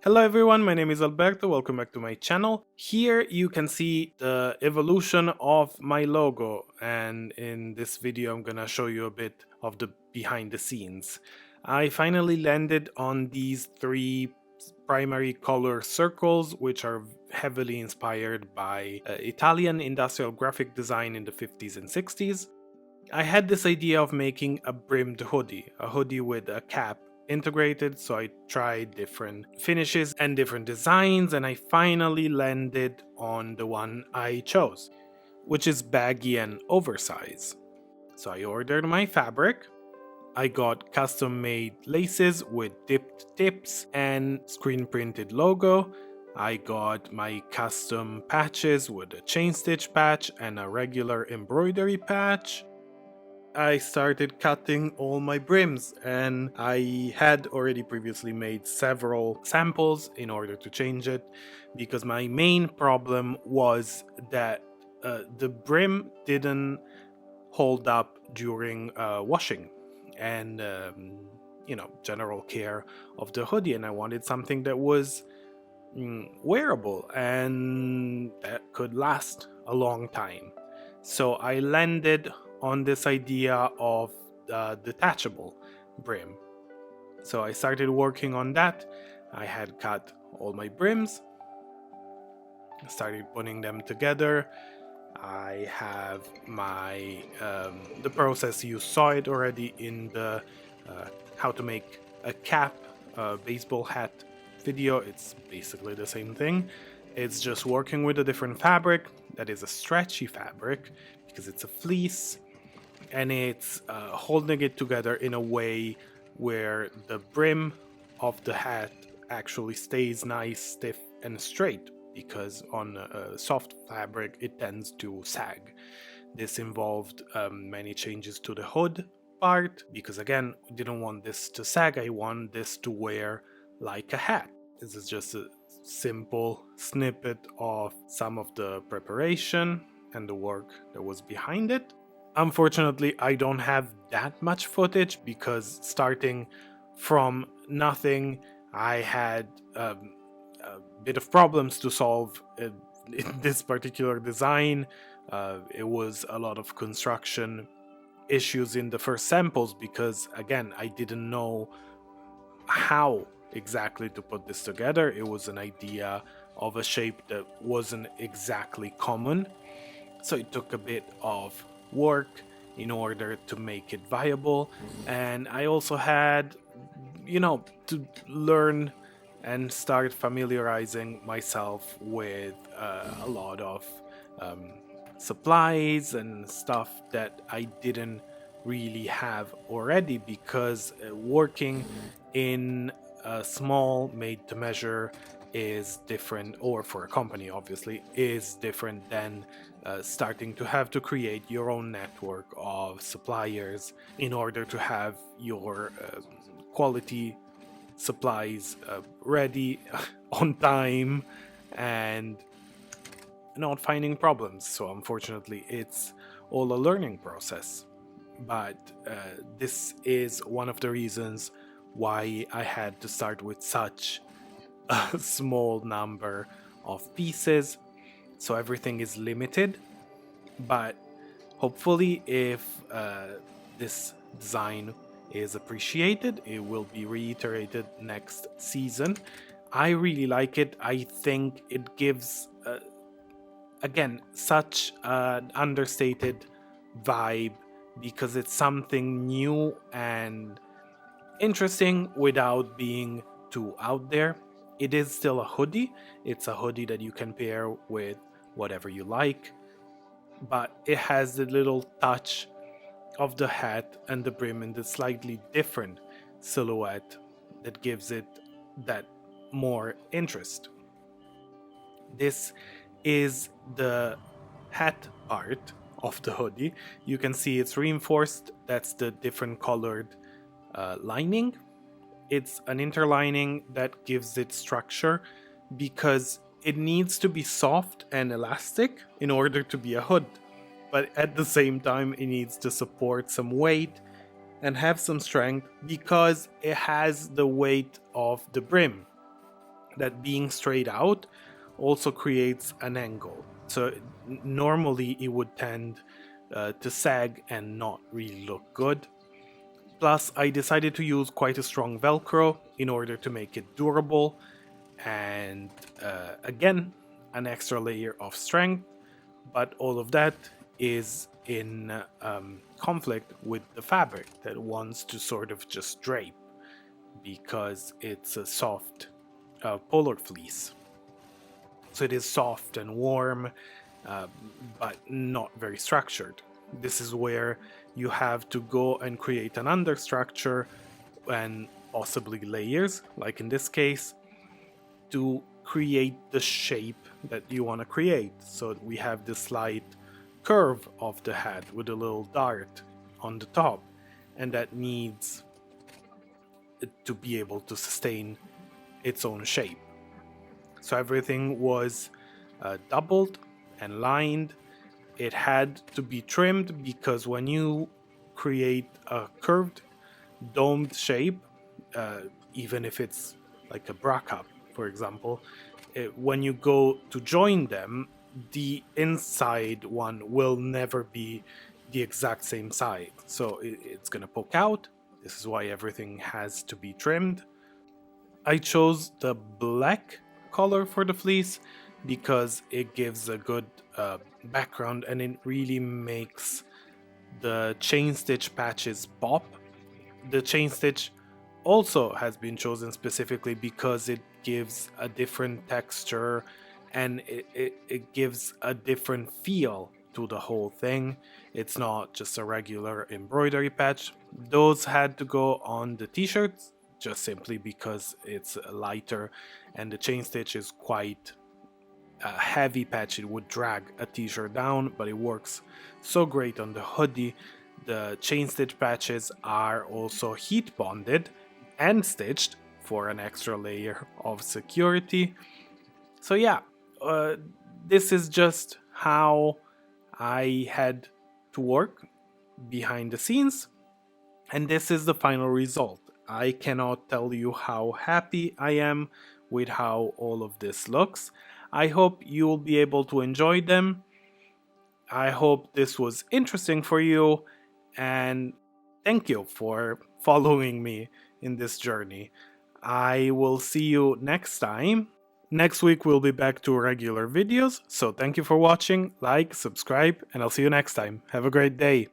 Hello everyone, my name is Alberto, welcome back to my channel. Here you can see the evolution of my logo, and in this video I'm gonna show you a bit of the behind the scenes. I finally landed on these three primary color circles, which are heavily inspired by Italian industrial graphic design in the 50s and 60s. I had this idea of making a brimmed hoodie, a hoodie with a cap integrated, so I tried different finishes and different designs, and I finally landed on the one I chose, which is baggy and oversized. So I ordered my fabric. I got custom made laces with dipped tips and screen printed logo. I got my custom patches with a chain stitch patch and a regular embroidery patch. I started cutting all my brims, and I had already previously made several samples in order to change it, because my main problem was that the brim didn't hold up during washing and general care of the hoodie, and I wanted something that was wearable and that could last a long time. So I landed on this idea of detachable brim. So I started working on that. I had cut all my brims, started putting them together. I have my the process. You saw it already in the how to make a cap, baseball hat video. It's basically the same thing. It's just working with a different fabric that is a stretchy fabric because it's a fleece, and it's holding it together in a way where the brim of the hat actually stays nice, stiff, and straight, because on a soft fabric it tends to sag. This involved many changes to the hood part, because again, I didn't want this to sag, I want this to wear like a hat. This is just a simple snippet of some of the preparation and the work that was behind it. Unfortunately, I don't have that much footage because starting from nothing, I had a bit of problems to solve in this particular design. It was a lot of construction issues in the first samples because, again, I didn't know how exactly to put this together. It was an idea of a shape that wasn't exactly common, so it took a bit of work in order to make it viable. And I also had, to learn and start familiarizing myself with a lot of supplies and stuff that I didn't really have already, because working in a small made to measure is different, or for a company obviously is different than starting to have to create your own network of suppliers in order to have your quality supplies ready on time and not finding problems. So unfortunately it's all a learning process, but this is one of the reasons why I had to start with such a small number of pieces, so everything is limited. But hopefully, if this design is appreciated, it will be reiterated next season. I really like it. I think it gives again such an understated vibe, because it's something new and interesting without being too out there. It is still a hoodie. It's a hoodie that you can pair with whatever you like, but it has the little touch of the hat and the brim in the slightly different silhouette that gives it that more interest. This is the hat part of the hoodie. You can see it's reinforced. That's the different colored lining. It's an interlining that gives it structure, because it needs to be soft and elastic in order to be a hood, but at the same time it needs to support some weight and have some strength because it has the weight of the brim. that being straight out also creates an angle. So normally it would tend to sag and not really look good. Plus, I decided to use quite a strong Velcro in order to make it durable, and again, an extra layer of strength, but all of that is in conflict with the fabric that wants to sort of just drape because it's a soft polar fleece. So it is soft and warm, uh, but not very structured. This is where you have to go and create an understructure and possibly layers, like in this case, to create the shape that you want to create. So we have this slight curve of the head with a little dart on the top, and that needs to be able to sustain its own shape. So everything was doubled and lined. It had to be trimmed because when you create a curved, domed shape, even if it's like a bra cup, for example, when you go to join them, the inside one will never be the exact same size. So it's going to poke out. This is why everything has to be trimmed. I chose the black color for the fleece because it gives a good background and it really makes the chain stitch patches pop. The chain stitch also has been chosen specifically because it gives a different texture and it gives a different feel to the whole thing. It's not just a regular embroidery patch. Those had to go on the t-shirts just simply because it's lighter and the chain stitch is quite a heavy patch. It would drag a t-shirt down, but it works so great on the hoodie. The chain stitch patches are also heat bonded and stitched for an extra layer of security. So yeah, this is just how I had to work behind the scenes, and this is the final result. I cannot tell you how happy I am with how all of this looks. I hope you will be able to enjoy them. I hope this was interesting for you, and thank you for following me in this journey. I will see you next time. Next week we'll be back to regular videos, so thank you for watching, like, subscribe, and I'll see you next time. Have a great day.